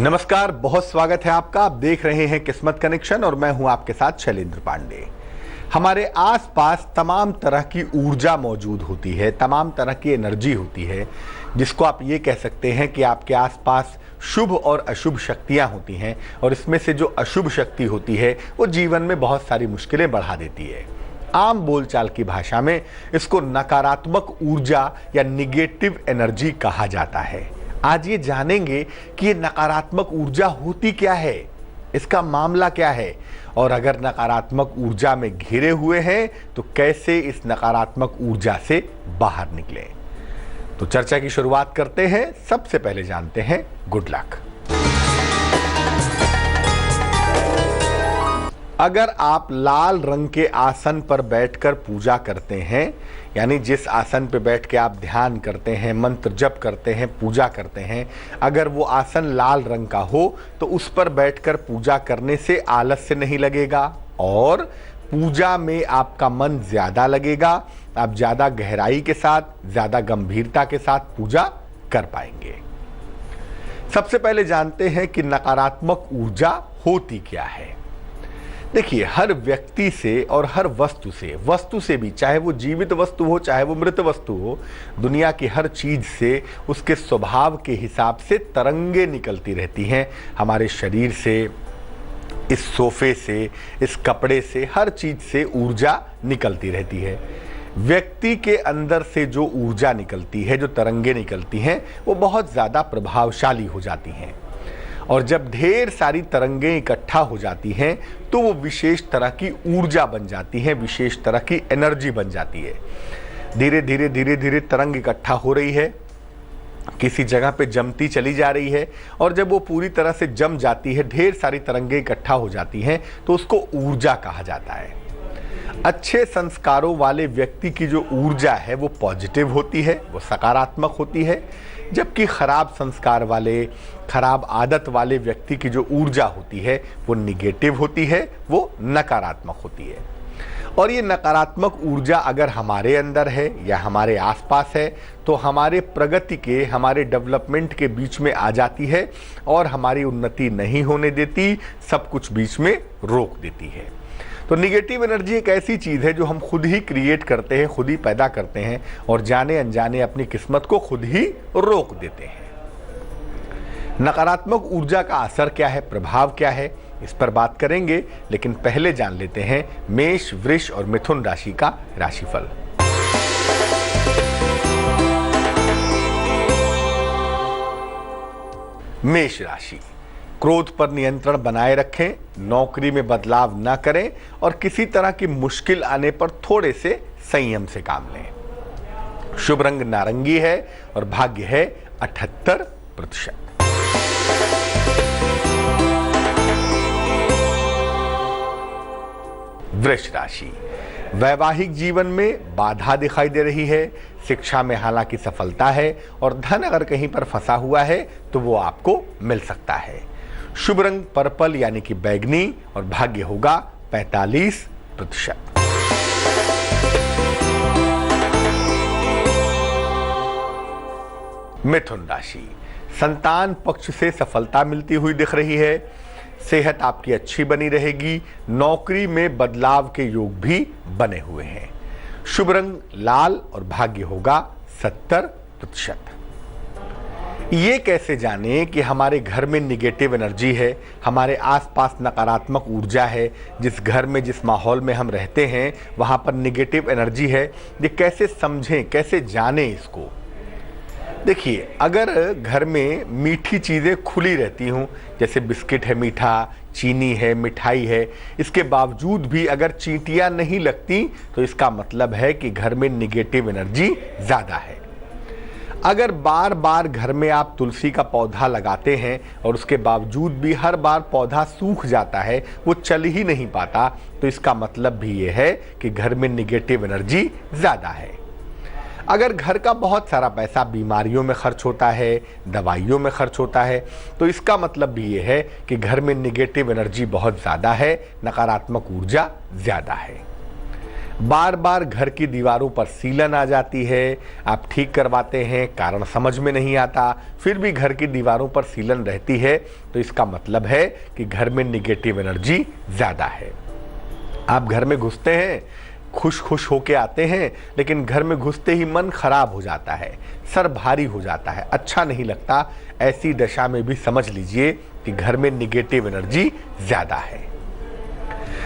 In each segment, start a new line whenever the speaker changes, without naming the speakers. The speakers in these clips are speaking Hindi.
नमस्कार, बहुत स्वागत है आपका। आप देख रहे हैं किस्मत कनेक्शन और मैं हूं आपके साथ शैलेंद्र पांडे। हमारे आसपास तमाम तरह की ऊर्जा मौजूद होती है, तमाम तरह की एनर्जी होती है, जिसको आप ये कह सकते हैं कि आपके आसपास शुभ और अशुभ शक्तियां होती हैं। और इसमें से जो अशुभ शक्ति होती है वो जीवन में बहुत सारी मुश्किलें बढ़ा देती है। आम बोलचाल की भाषा में इसको नकारात्मक ऊर्जा या निगेटिव एनर्जी कहा जाता है। आज ये जानेंगे कि ये नकारात्मक ऊर्जा होती क्या है, इसका मामला क्या है, और अगर नकारात्मक ऊर्जा में घिरे हुए हैं तो कैसे इस नकारात्मक ऊर्जा से बाहर निकलें। तो चर्चा की शुरुआत करते हैं। सबसे पहले जानते हैं गुड लक। अगर आप लाल रंग के आसन पर बैठकर पूजा करते हैं, यानी जिस आसन पर बैठ के आप ध्यान करते हैं, मंत्र जप करते हैं, पूजा करते हैं, अगर वो आसन लाल रंग का हो तो उस पर बैठकर पूजा करने से आलस्य नहीं लगेगा और पूजा में आपका मन ज्यादा लगेगा। आप ज्यादा गहराई के साथ, ज्यादा गंभीरता के साथ पूजा कर पाएंगे। सबसे पहले जानते हैं कि नकारात्मक ऊर्जा होती क्या है। देखिए, हर व्यक्ति से और हर वस्तु से भी, चाहे वो जीवित वस्तु हो चाहे वो मृत वस्तु हो, दुनिया की हर चीज से उसके स्वभाव के हिसाब से तरंगे निकलती रहती हैं। हमारे शरीर से, इस सोफे से, इस कपड़े से, हर चीज से ऊर्जा निकलती रहती है। व्यक्ति के अंदर से जो ऊर्जा निकलती है, जो तरंगे निकलती हैं, वो बहुत ज्यादा प्रभावशाली हो जाती हैं। और जब ढेर सारी तरंगें इकट्ठा हो जाती हैं तो वो विशेष तरह की ऊर्जा बन जाती है, विशेष तरह की एनर्जी बन जाती है। धीरे धीरे तरंग इकट्ठा हो रही है, किसी जगह पे जमती चली जा रही है, और जब वो पूरी तरह से जम जाती है, ढेर सारी तरंगें इकट्ठा हो जाती हैं, तो उसको ऊर्जा कहा जाता है। अच्छे संस्कारों वाले व्यक्ति की जो ऊर्जा है वो पॉजिटिव होती है, वो सकारात्मक होती है, जबकि खराब संस्कार वाले, खराब आदत वाले व्यक्ति की जो ऊर्जा होती है वो निगेटिव होती है, वो नकारात्मक होती है। और ये नकारात्मक ऊर्जा अगर हमारे अंदर है या हमारे आसपास है तो हमारे प्रगति के, हमारे डेवलपमेंट के बीच में आ जाती है और हमारी उन्नति नहीं होने देती, सब कुछ बीच में रोक देती है। तो निगेटिव एनर्जी एक ऐसी चीज है जो हम खुद ही क्रिएट करते हैं, खुद ही पैदा करते हैं और जाने अनजाने अपनी किस्मत को खुद ही रोक देते हैं। नकारात्मक ऊर्जा का असर क्या है, प्रभाव क्या है, इस पर बात करेंगे, लेकिन पहले जान लेते हैं मेष, वृष और मिथुन राशि का राशिफल। मेष राशि, क्रोध पर नियंत्रण बनाए रखें, नौकरी में बदलाव न करें और किसी तरह की मुश्किल आने पर थोड़े से संयम से काम लें। शुभ रंग नारंगी है और भाग्य है 78%। वृष राशि, वैवाहिक जीवन में बाधा दिखाई दे रही है, शिक्षा में हालांकि सफलता है और धन अगर कहीं पर फंसा हुआ है तो वो आपको मिल सकता है। शुभ रंग पर्पल यानी कि बैगनी और भाग्य होगा 45%। मिथुन राशि, संतान पक्ष से सफलता मिलती हुई दिख रही है, सेहत आपकी अच्छी बनी रहेगी, नौकरी में बदलाव के योग भी बने हुए हैं। शुभ रंग लाल और भाग्य होगा 70%। ये कैसे जाने कि हमारे घर में निगेटिव एनर्जी है, हमारे आसपास नकारात्मक ऊर्जा है, जिस घर में, जिस माहौल में हम रहते हैं वहां पर निगेटिव एनर्जी है, ये कैसे समझें, कैसे जाने इसको। देखिए, अगर घर में मीठी चीज़ें खुली रहती हूँ, जैसे बिस्किट है मीठा, चीनी है, मिठाई है, इसके बावजूद भी अगर चींटियाँ नहीं लगती तो इसका मतलब है कि घर में निगेटिव एनर्जी ज़्यादा है। अगर बार बार घर में आप तुलसी का पौधा लगाते हैं और उसके बावजूद भी हर बार पौधा सूख जाता है, वो चल ही नहीं पाता, तो इसका मतलब भी ये है कि घर में निगेटिव एनर्जी ज़्यादा है। अगर घर का बहुत सारा पैसा बीमारियों में खर्च होता है, दवाइयों में खर्च होता है, तो इसका मतलब भी ये है कि घर में निगेटिव एनर्जी बहुत ज़्यादा है, नकारात्मक ऊर्जा ज़्यादा है। बार बार घर की दीवारों पर सीलन आ जाती है, आप ठीक करवाते हैं, कारण समझ में नहीं आता, फिर भी घर की दीवारों पर सीलन रहती है, तो इसका मतलब है कि घर में निगेटिव एनर्जी ज़्यादा है। आप घर में घुसते हैं, खुश खुश होके आते हैं, लेकिन घर में घुसते ही मन खराब हो जाता है, सर भारी हो जाता है, अच्छा नहीं लगता। ऐसी दशा में भी समझ लीजिए कि घर में निगेटिव एनर्जी ज़्यादा है।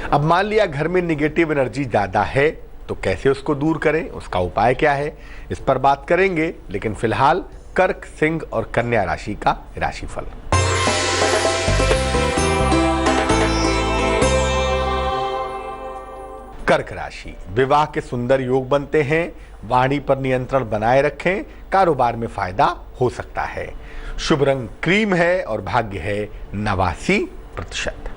अब मान लिया घर में निगेटिव एनर्जी ज़्यादा है, तो कैसे उसको दूर करें, उसका उपाय क्या है, इस पर बात करेंगे। लेकिन फिलहाल कर्क, सिंह और कन्या राशि का राशिफल। कर्क राशि, विवाह के सुंदर योग बनते हैं, वाणी पर नियंत्रण बनाए रखें, कारोबार में फायदा हो सकता है। शुभ रंग क्रीम है और भाग्य है 89%।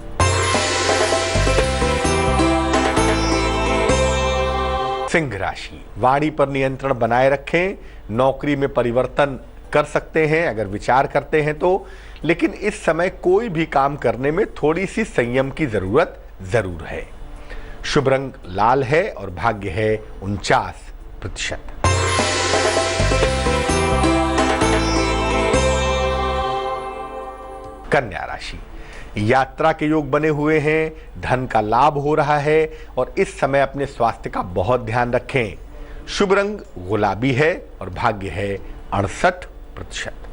सिंह राशि, वाणी पर नियंत्रण बनाए रखें, नौकरी में परिवर्तन कर सकते हैं अगर विचार करते हैं तो, लेकिन इस समय कोई भी काम करने में थोड़ी सी संयम की जरूरत जरूर है। शुभ रंग लाल है और भाग्य है 49%। कन्या राशि, यात्रा के योग बने हुए हैं, धन का लाभ हो रहा है और इस समय अपने स्वास्थ्य का बहुत ध्यान रखें। शुभ रंग गुलाबी है और भाग्य है 68%।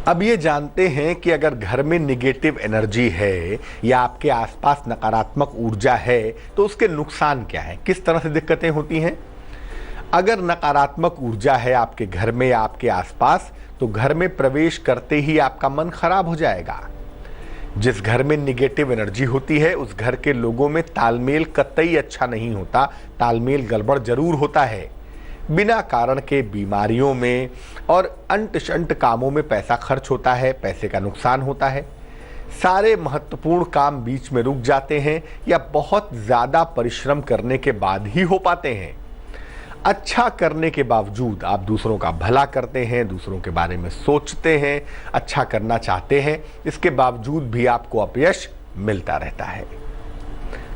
अब ये जानते हैं कि अगर घर में निगेटिव एनर्जी है या आपके आसपास नकारात्मक ऊर्जा है तो उसके नुकसान क्या हैं, किस तरह से दिक्कतें होती हैं। अगर नकारात्मक ऊर्जा है आपके घर में या आपके आसपास, तो घर में प्रवेश करते ही आपका मन खराब हो जाएगा। जिस घर में निगेटिव एनर्जी होती है उस घर के लोगों में तालमेल कतई अच्छा नहीं होता, तालमेल गड़बड़ जरूर होता है। बिना कारण के बीमारियों में और अंट शंट कामों में पैसा खर्च होता है, पैसे का नुकसान होता है। सारे महत्वपूर्ण काम बीच में रुक जाते हैं या बहुत ज़्यादा परिश्रम करने के बाद ही हो पाते हैं। अच्छा करने के बावजूद आप दूसरों का भला करते हैं, दूसरों के बारे में सोचते हैं, अच्छा करना चाहते हैं, इसके बावजूद भी आपको अपयश मिलता रहता है।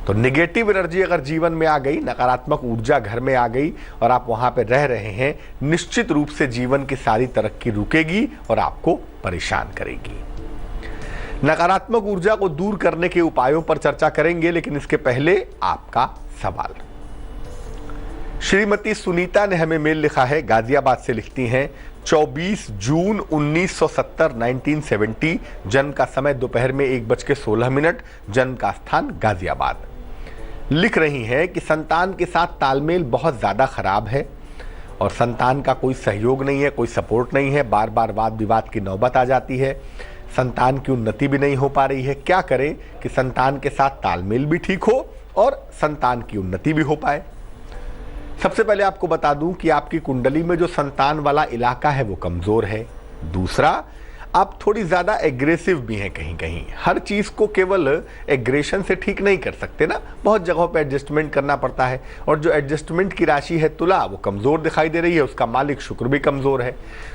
तो निगेटिव एनर्जी अगर जीवन में आ गई, नकारात्मक ऊर्जा घर में आ गई और आप वहां पे रह रहे हैं, निश्चित रूप से जीवन की सारी तरक्की रुकेगी और आपको परेशान करेगी। नकारात्मक ऊर्जा को दूर करने के उपायों पर चर्चा करेंगे, लेकिन इसके पहले आपका सवाल। श्रीमती सुनीता ने हमें मेल लिखा है, गाजियाबाद से लिखती हैं, 24 जून 1970 1970, जन्म का समय दोपहर में 1:16, जन्म का स्थान गाजियाबाद। लिख रही हैं कि संतान के साथ तालमेल बहुत ज़्यादा खराब है और संतान का कोई सहयोग नहीं है, कोई सपोर्ट नहीं है, बार बार वाद विवाद की नौबत आ जाती है, संतान की उन्नति भी नहीं हो पा रही है। क्या करें कि संतान के साथ तालमेल भी ठीक हो और संतान की उन्नति भी हो पाए। सबसे पहले आपको बता दूं कि आपकी कुंडली में जो संतान वाला इलाका है वो कमजोर है। दूसरा, आप थोड़ी ज़्यादा एग्रेसिव भी हैं कहीं कहीं। हर चीज़ को केवल एग्रेशन से ठीक नहीं कर सकते ना, बहुत जगहों पे एडजस्टमेंट करना पड़ता है। और जो एडजस्टमेंट की राशि है तुला, वो कमज़ोर दिखाई दे रही है, उसका मालिक शुक्र भी कमज़ोर है।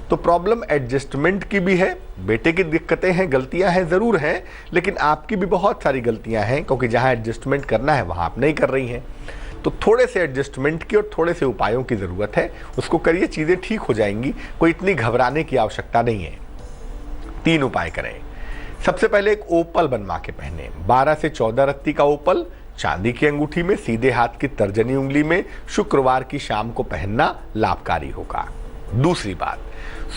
तो प्रॉब्लम एडजस्टमेंट की भी है, बेटे की दिक्कतें हैं, गलतियाँ हैं ज़रूर हैं, लेकिन आपकी भी बहुत सारी गलतियाँ हैं, क्योंकि जहाँ एडजस्टमेंट करना है वहाँ आप नहीं कर रही हैं। तो थोड़े से एडजस्टमेंट की और थोड़े से उपायों की ज़रूरत है, उसको करिए, चीज़ें ठीक हो जाएंगी, कोई इतनी घबराने की आवश्यकता नहीं है। 3 उपाय करें। सबसे पहले एक ओपल बनवा के पहने, 12 से 14 रत्ती का ओपल चांदी की अंगूठी में, सीधे हाथ की तर्जनी उंगली में, शुक्रवार की शाम को पहनना लाभकारी होगा। दूसरी बात,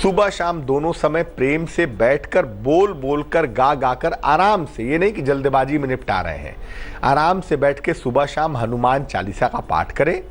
सुबह शाम दोनों समय प्रेम से बैठकर बोल बोल कर गा गा कर आराम से, ये नहीं कि जल्दबाजी में निपटा रहे हैं, आराम से बैठ के सुबह शाम हनुमान चालीसा का पाठ करें।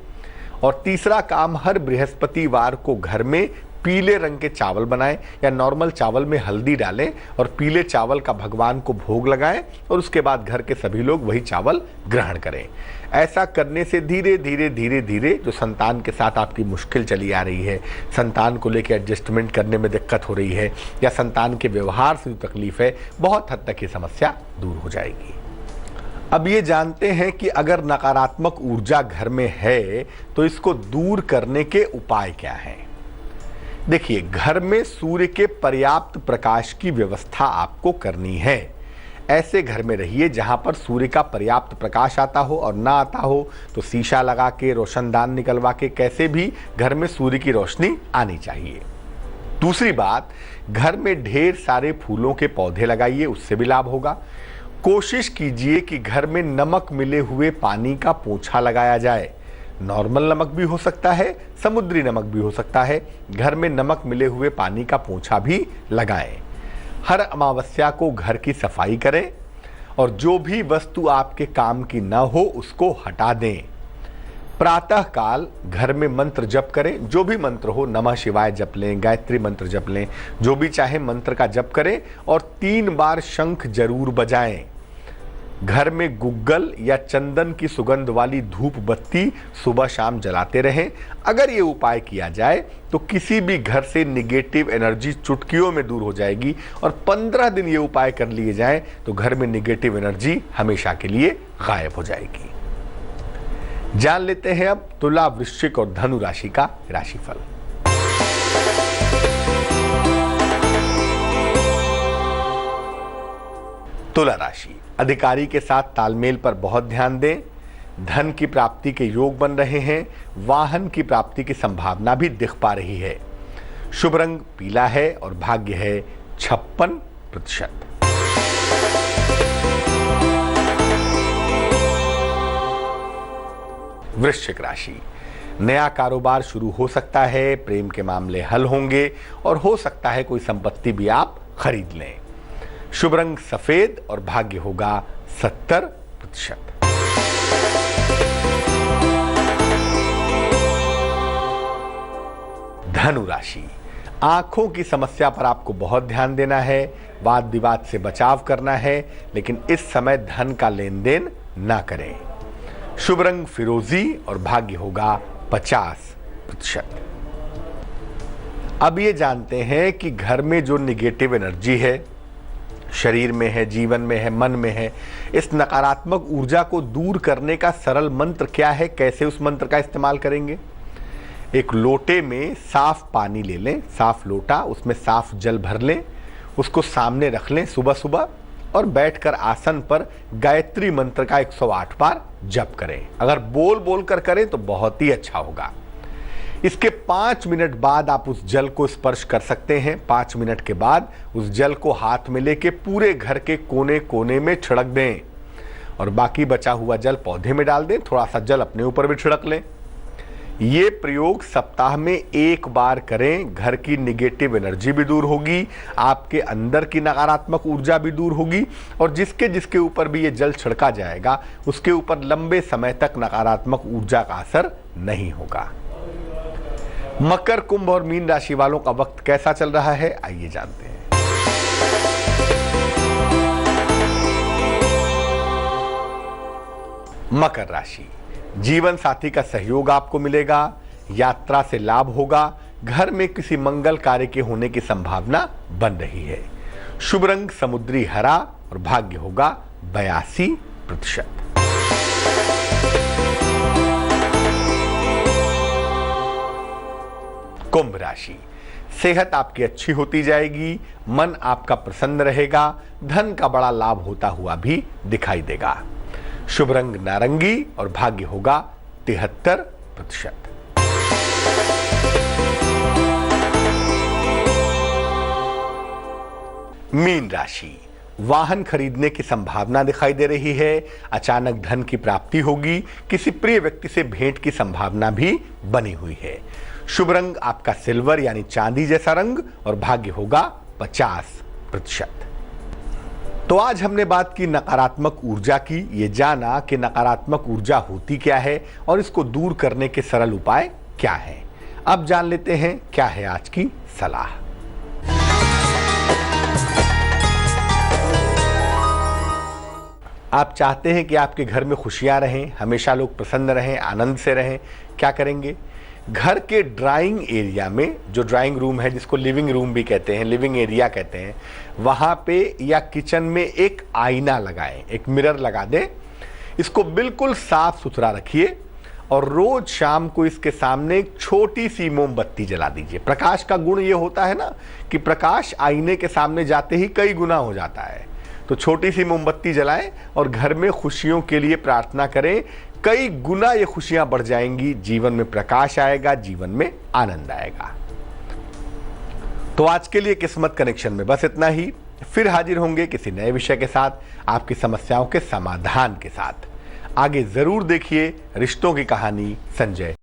और तीसरा काम, हर बृहस्पतिवार को घर में पीले रंग के चावल बनाएं या नॉर्मल चावल में हल्दी डालें और पीले चावल का भगवान को भोग लगाएं और उसके बाद घर के सभी लोग वही चावल ग्रहण करें। ऐसा करने से धीरे धीरे धीरे धीरे जो संतान के साथ आपकी मुश्किल चली आ रही है, संतान को लेकर एडजस्टमेंट करने में दिक्कत हो रही है या संतान के व्यवहार से जो तकलीफ है, बहुत हद तक ये समस्या दूर हो जाएगी। अब ये जानते हैं कि अगर नकारात्मक ऊर्जा घर में है तो इसको दूर करने के उपाय क्या हैं। देखिए, घर में सूर्य के पर्याप्त प्रकाश की व्यवस्था आपको करनी है। ऐसे घर में रहिए जहां पर सूर्य का पर्याप्त प्रकाश आता हो, और ना आता हो तो शीशा लगा के, रोशनदान निकलवा के, कैसे भी घर में सूर्य की रोशनी आनी चाहिए। दूसरी बात, घर में ढेर सारे फूलों के पौधे लगाइए, उससे भी लाभ होगा। कोशिश कीजिए कि घर में नमक मिले हुए पानी का पोछा लगाया जाए। नॉर्मल नमक भी हो सकता है, समुद्री नमक भी हो सकता है। घर में नमक मिले हुए पानी का पोछा भी लगाएं। हर अमावस्या को घर की सफाई करें, और जो भी वस्तु आपके काम की न हो उसको हटा दें। प्रातः काल घर में मंत्र जप करें, जो भी मंत्र हो, नमः शिवाय जप लें, गायत्री मंत्र जप लें, जो भी चाहे मंत्र का जप करें, और 3 बार शंख जरूर बजाएं। घर में गुग्गल या चंदन की सुगंध वाली धूप बत्ती सुबह शाम जलाते रहें। अगर ये उपाय किया जाए तो किसी भी घर से निगेटिव एनर्जी चुटकियों में दूर हो जाएगी, और 15 दिन ये उपाय कर लिए जाएं तो घर में निगेटिव एनर्जी हमेशा के लिए गायब हो जाएगी। जान लेते हैं अब तुला, वृश्चिक और धनु राशि का राशिफल। तुला राशि, अधिकारी के साथ तालमेल पर बहुत ध्यान दें। धन की प्राप्ति के योग बन रहे हैं। वाहन की प्राप्ति की संभावना भी दिख पा रही है। शुभ रंग पीला है और भाग्य है 56%। वृश्चिक राशि, नया कारोबार शुरू हो सकता है, प्रेम के मामले हल होंगे, और हो सकता है कोई संपत्ति भी आप खरीद लें। शुभ रंग सफेद और भाग्य होगा 70%। धनु राशि, आंखों की समस्या पर आपको बहुत ध्यान देना है। वाद विवाद से बचाव करना है, लेकिन इस समय धन का लेन देन ना करें। शुभ रंग फिरोजी और भाग्य होगा 50%। अब ये जानते हैं कि घर में जो निगेटिव एनर्जी है, शरीर में है, जीवन में है, मन में है, इस नकारात्मक ऊर्जा को दूर करने का सरल मंत्र क्या है, कैसे उस मंत्र का इस्तेमाल करेंगे। एक लोटे में साफ पानी ले लें, साफ लोटा, उसमें साफ जल भर लें, उसको सामने रख लें सुबह सुबह, और बैठकर आसन पर गायत्री मंत्र का 108 बार जप करें। अगर बोल बोल कर करें तो बहुत ही अच्छा होगा। इसके 5 मिनट बाद आप उस जल को स्पर्श कर सकते हैं। 5 मिनट के बाद उस जल को हाथ में लेके पूरे घर के कोने कोने में छिड़क दें, और बाकी बचा हुआ जल पौधे में डाल दें। थोड़ा सा जल अपने ऊपर भी छिड़क लें। ये प्रयोग सप्ताह में 1 बार करें। घर की निगेटिव एनर्जी भी दूर होगी, आपके अंदर की नकारात्मक ऊर्जा भी दूर होगी, और जिसके जिसके ऊपर भी ये जल छिड़का जाएगा उसके ऊपर लंबे समय तक नकारात्मक ऊर्जा का असर नहीं होगा। मकर, कुंभ और मीन राशि वालों का वक्त कैसा चल रहा है, आइए जानते हैं। मकर राशि, जीवन साथी का सहयोग आपको मिलेगा। यात्रा से लाभ होगा। घर में किसी मंगल कार्य के होने की संभावना बन रही है। शुभ रंग समुद्री हरा और भाग्य होगा 82%। कुंभ राशि, सेहत आपकी अच्छी होती जाएगी। मन आपका प्रसन्न रहेगा। धन का बड़ा लाभ होता हुआ भी दिखाई देगा। शुभ रंग नारंगी और भाग्य होगा 73%। मीन राशि, वाहन खरीदने की संभावना दिखाई दे रही है। अचानक धन की प्राप्ति होगी। किसी प्रिय व्यक्ति से भेंट की संभावना भी बनी हुई है। शुभ रंग आपका सिल्वर यानी चांदी जैसा रंग और भाग्य होगा 50%। तो आज हमने बात की नकारात्मक ऊर्जा की। ये जाना कि नकारात्मक ऊर्जा होती क्या है और इसको दूर करने के सरल उपाय क्या हैं। अब जान लेते हैं क्या है आज की सलाह। आप चाहते हैं कि आपके घर में खुशियां रहें, हमेशा लोग प्रसन्न रहें, आनंद से रहें। क्या करेंगे? घर के ड्राइंग एरिया में, जो ड्राइंग रूम है जिसको लिविंग रूम भी कहते हैं, लिविंग एरिया कहते हैं, वहाँ पे या किचन में एक आईना लगाएं, एक मिरर लगा दें। इसको बिल्कुल साफ सुथरा रखिए और रोज शाम को इसके सामने एक छोटी सी मोमबत्ती जला दीजिए। प्रकाश का गुण ये होता है ना कि प्रकाश आईने के सामने जाते ही कई गुना हो जाता है। तो छोटी सी मोमबत्ती जलाएं और घर में खुशियों के लिए प्रार्थना करें। कई गुना ये खुशियां बढ़ जाएंगी, जीवन में प्रकाश आएगा, जीवन में आनंद आएगा। तो आज के लिए किस्मत कनेक्शन में बस इतना ही। फिर हाजिर होंगे किसी नए विषय के साथ, आपकी समस्याओं के समाधान के साथ। आगे जरूर देखिए रिश्तों की कहानी संजय।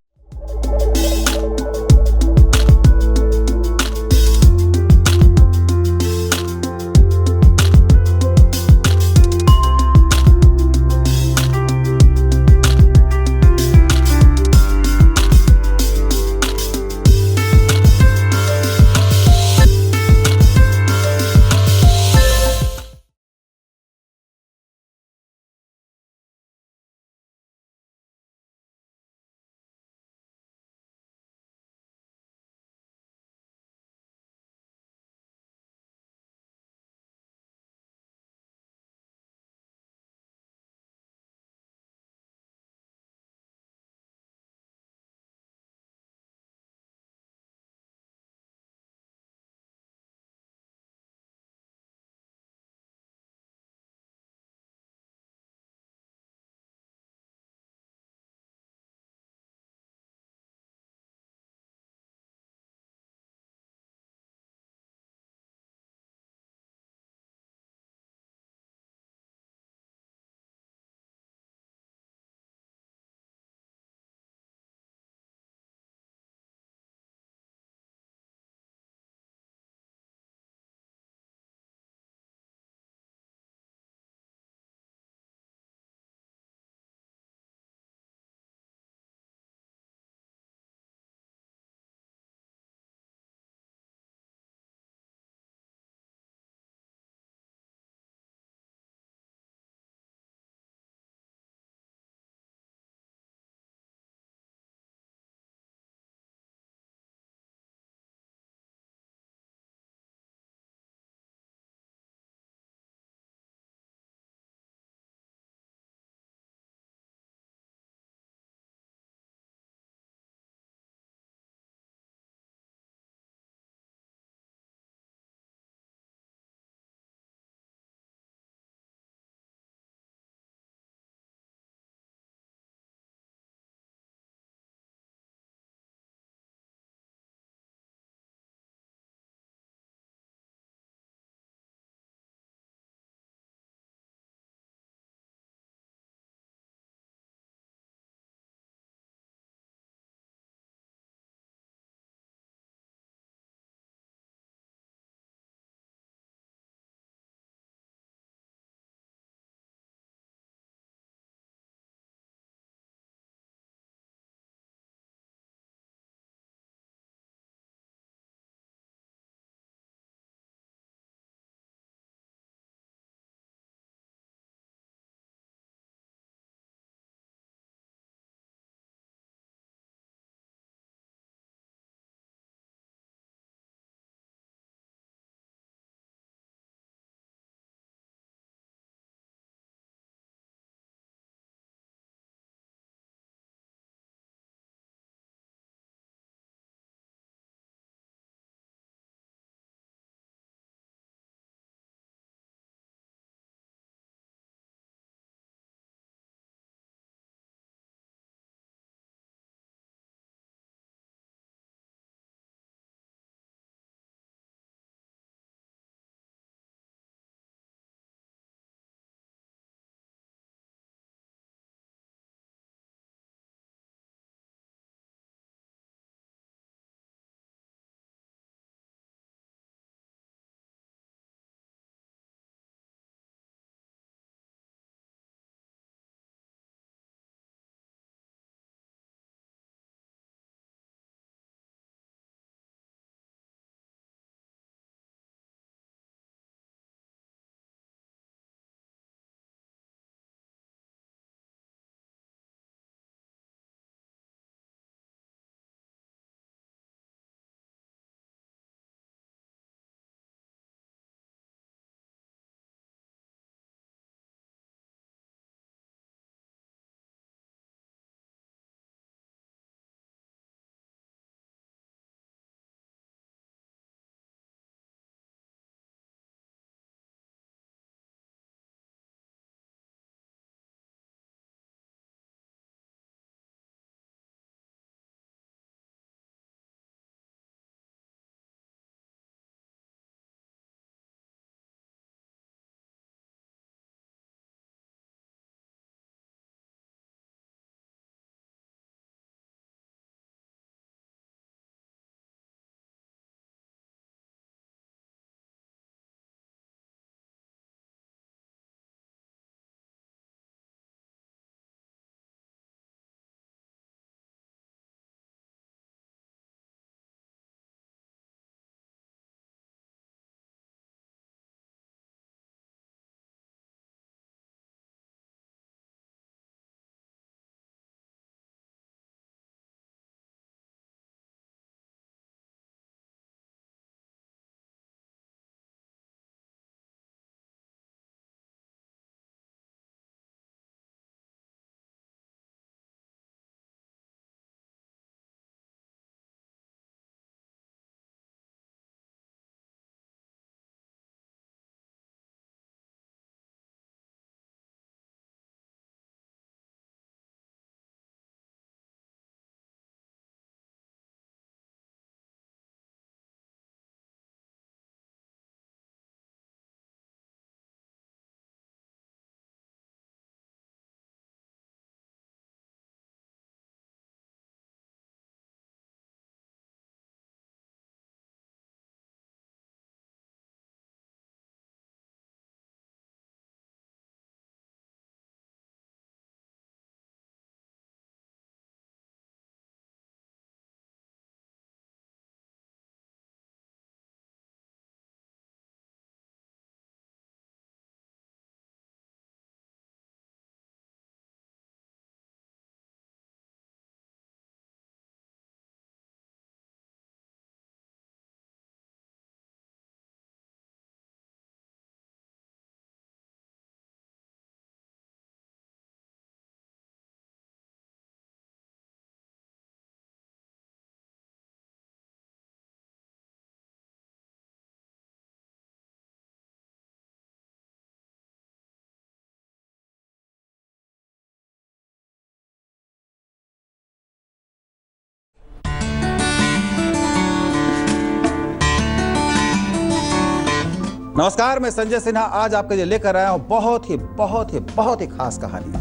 नमस्कार, मैं संजय सिन्हा आज आपके लिए लेकर आया हूं बहुत ही खास कहानी।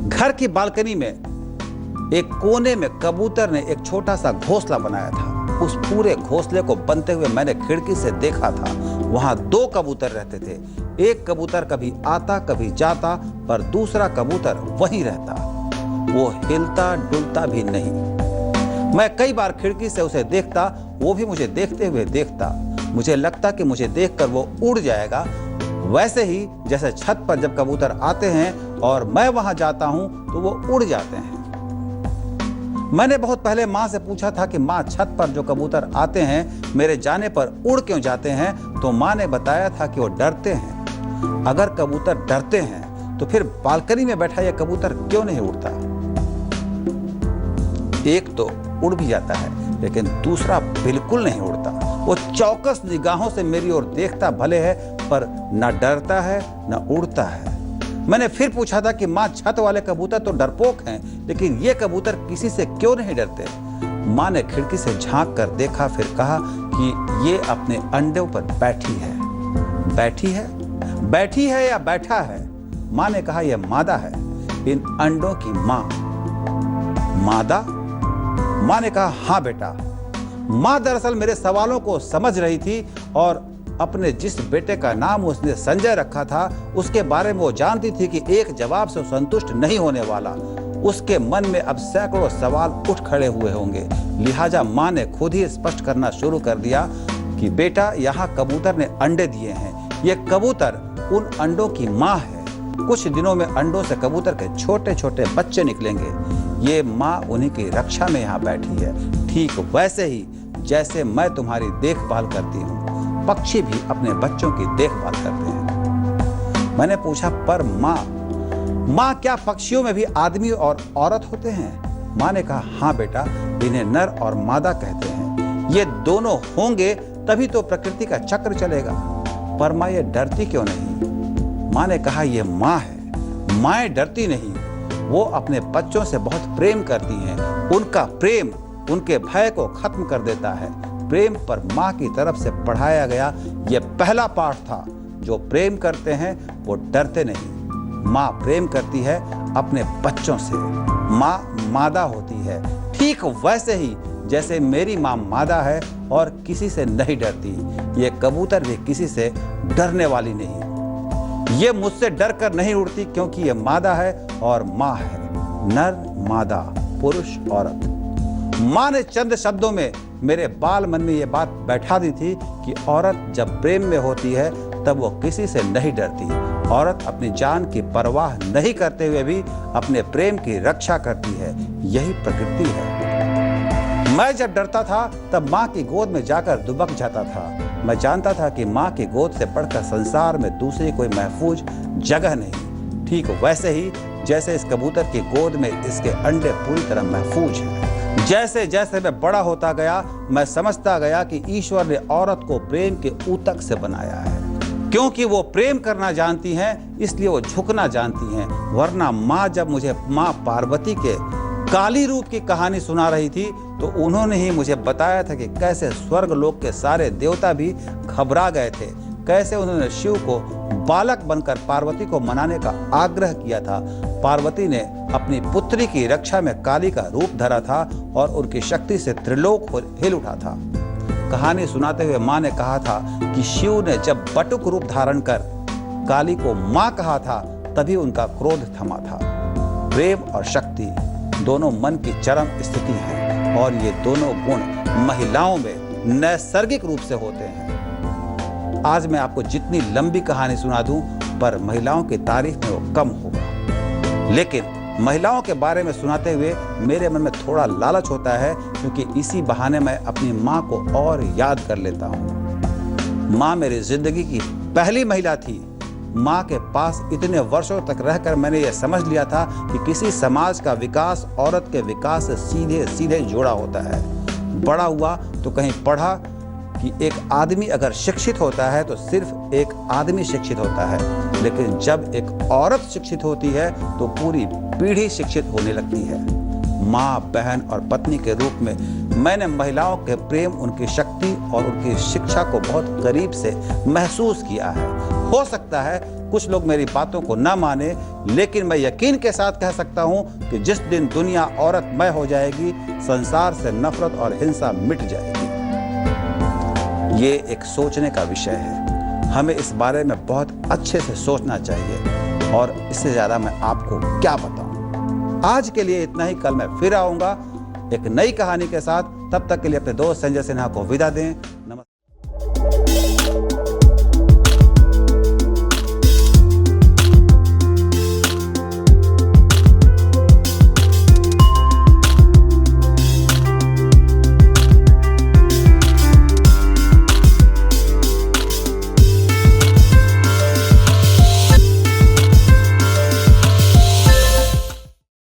घर की बालकनी में एक कोने में कबूतर ने एक छोटा सा घोंसला बनाया था। उस पूरे घोंसले को बनते हुए मैंने खिड़की से देखा था। वहां 2 कबूतर रहते थे। एक कबूतर कभी आता कभी जाता, पर दूसरा कबूतर वहीं रहता। वो हिलता डुलता भी नहीं। मैं कई बार खिड़की से उसे देखता, वो भी मुझे देखते हुए देखता। मुझे लगता कि मुझे देखकर वो उड़ जाएगा। वैसे ही जैसे छत पर जब कबूतर आते हैं और मैं वहां जाता हूं तो वो उड़ जाते हैं। मैंने बहुत पहले माँ से पूछा था कि माँ, छत पर जो कबूतर आते हैं मेरे जाने पर उड़ क्यों जाते हैं? तो माँ ने बताया था कि वो डरते हैं। अगर कबूतर डरते हैं तो फिर बालकनी में बैठा यह कबूतर क्यों नहीं उड़ता? एक तो उड़ भी जाता है, लेकिन दूसरा बिल्कुल नहीं उड़ता। वो चौकस निगाहों से मेरी ओर देखता भले है, पर न डरता है न उड़ता है। मैंने फिर पूछा था कि माँ, छत वाले कबूतर तो डरपोक हैं, लेकिन ये कबूतर किसी से क्यों नहीं डरते? माँ ने खिड़की से झांक कर देखा, फिर कहा कि ये अपने अंडों पर बैठी है। बैठी है या बैठा है? माँ ने कहा यह मादा है, इन अंडों की माँ। मादा? माँ ने कहा हाँ बेटा। माँ दरअसल मेरे सवालों को समझ रही थी और अपने जिस बेटे का नाम उसने संजय रखा था उसके बारे में वो जानती थी कि एक जवाब से संतुष्ट नहीं होने वाला। उसके मन में अब सैकड़ों सवाल उठ खड़े हुए होंगे। लिहाजा माँ ने खुद ही स्पष्ट करना शुरू कर दिया कि बेटा, यहाँ कबूतर ने अंडे दिए हैं। ये कबूतर उन अंडों की माँ है। कुछ दिनों में अंडों से कबूतर के छोटे छोटे बच्चे निकलेंगे। ये माँ उन्हीं की रक्षा में यहाँ बैठी है, ठीक वैसे ही जैसे मैं तुम्हारी देखभाल करती हूँ। पक्षी भी अपने बच्चों की देखभाल करते हैं। मैंने पूछा, पर माँ, क्या पक्षियों में भी आदमी और औरत होते हैं? माँ ने कहा हाँ बेटा, इन्हें नर और मादा कहते हैं। ये दोनों होंगे तभी तो प्रकृति का चक्र चलेगा। पर माँ, ये डरती क्यों नहीं? माँ ने कहा ये माँ है, माएँ डरती नहीं। वो अपने बच्चों से बहुत प्रेम करती हैं। उनका प्रेम उनके भय को खत्म कर देता है। प्रेम पर माँ की तरफ से पढ़ाया गया ये पहला पाठ था। जो प्रेम करते हैं वो डरते नहीं। माँ प्रेम करती है अपने बच्चों से। माँ मादा होती है, ठीक वैसे ही जैसे मेरी माँ मादा है और किसी से नहीं डरती। ये कबूतर भी किसी से डरने वाली नहीं। ये मुझसे डर कर नहीं उड़ती क्योंकि ये मादा है और माँ है। नर मादा, पुरुष औरत। माँ ने चंद शब्दों में मेरे बाल मन में ये बात बैठा दी थी कि औरत जब प्रेम में होती है तब वो किसी से नहीं डरती। औरत अपनी जान की परवाह नहीं करते हुए भी अपने प्रेम की रक्षा करती है। यही प्रकृति है। मैं जब डरता था तब माँ की गोद में जाकर दुबक जाता था। मैं जानता था कि माँ की गोद से बढ़कर संसार में दूसरी कोई महफूज जगह नहीं। ठीक वैसे ही जैसे इस कबूतर की गोद में इसके अंडे पूरी तरह महफूज हैं। जैसे जैसे मैं बड़ा होता गया, मैं समझता गया कि ईश्वर ने औरत को प्रेम के ऊतक से बनाया है। क्योंकि वो प्रेम करना जानती हैं, इसलिए वो झुकना जानती हैं। वरना माँ जब मुझे माँ पार्वती के काली रूप की कहानी सुना रही थी तो उन्होंने ही मुझे बताया था कि कैसे स्वर्ग लोक के सारे देवता भी घबरा गए थे। कैसे उन्होंने शिव को बालक बनकर पार्वती को मनाने का आग्रह किया था। पार्वती ने अपनी पुत्री की रक्षा में काली का रूप धरा था और उनकी शक्ति से त्रिलोक हिल उठा था। कहानी सुनाते हुए माँ ने कहा था कि शिव ने जब बटुक रूप धारण कर काली को माँ कहा था तभी उनका क्रोध थमा था। प्रेम और शक्ति दोनों मन की चरम स्थिति है और ये दोनों गुण महिलाओं में नैसर्गिक रूप से होते हैं। आज मैं आपको जितनी लंबी कहानी सुना दूं, पर महिलाओं की तारीफ में वो कम होगा। लेकिन महिलाओं के बारे में सुनाते हुए मेरे मन में थोड़ा लालच होता है, क्योंकि इसी बहाने मैं अपनी माँ को और याद कर लेता हूँ। माँ मेरी जिंदगी की पहली महिला थी। माँ के पास इतने वर्षों तक रहकर मैंने यह समझ लिया था कि किसी समाज का विकास औरत के विकास से सीधे सीधे जुड़ा होता है। बड़ा हुआ तो कहीं पढ़ा कि एक आदमी अगर शिक्षित होता है तो सिर्फ एक आदमी शिक्षित होता है, लेकिन जब एक औरत शिक्षित होती है तो पूरी पीढ़ी शिक्षित होने लगती है। माँ, बहन और पत्नी के रूप में मैंने महिलाओं के प्रेम, उनकी शक्ति और उनकी शिक्षा को बहुत करीब से महसूस किया है। हो सकता है कुछ लोग मेरी बातों को ना माने, लेकिन मैं यकीन के साथ कह सकता हूं कि जिस दिन दुनिया औरतमय हो जाएगी, संसार से नफरत और हिंसा मिट जाएगी। ये एक सोचने का विषय है। हमें इस बारे में बहुत अच्छे से सोचना चाहिए और इससे ज़्यादा मैं आपको क्या बताऊं। आज के लिए इतना ही। कल मैं फिर आऊँगा एक नई कहानी के साथ। तब तक के लिए अपने दोस्त संजय सिन्हा को विदा दें।